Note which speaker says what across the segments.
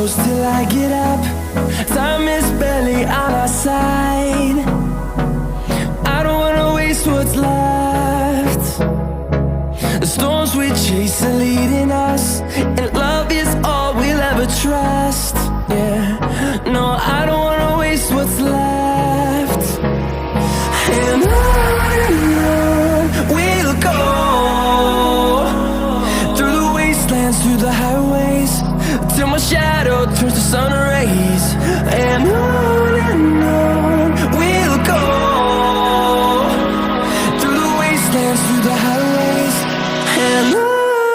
Speaker 1: close till I get up. Time is barely on our side. I don't wanna waste what's left. The storms we chase are leading us, and love is all we'll ever trust. Yeah, no, I don't wanna waste what's left. And on we'll go, through the wastelands, through the highways, till my shadow turns to sun rays. And on we'll go, through the wastelands, through the highways, and on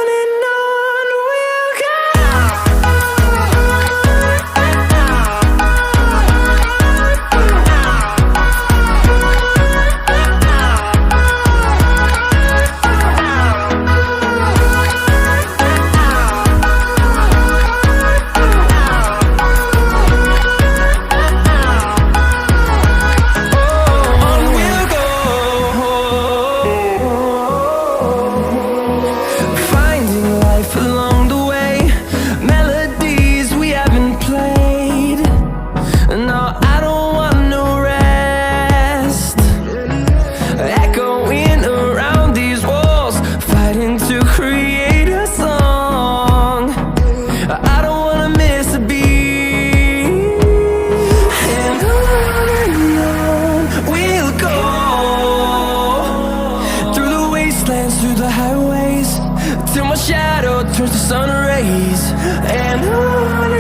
Speaker 1: we'll go. Through the highways, till my shadow turns to sun rays. And on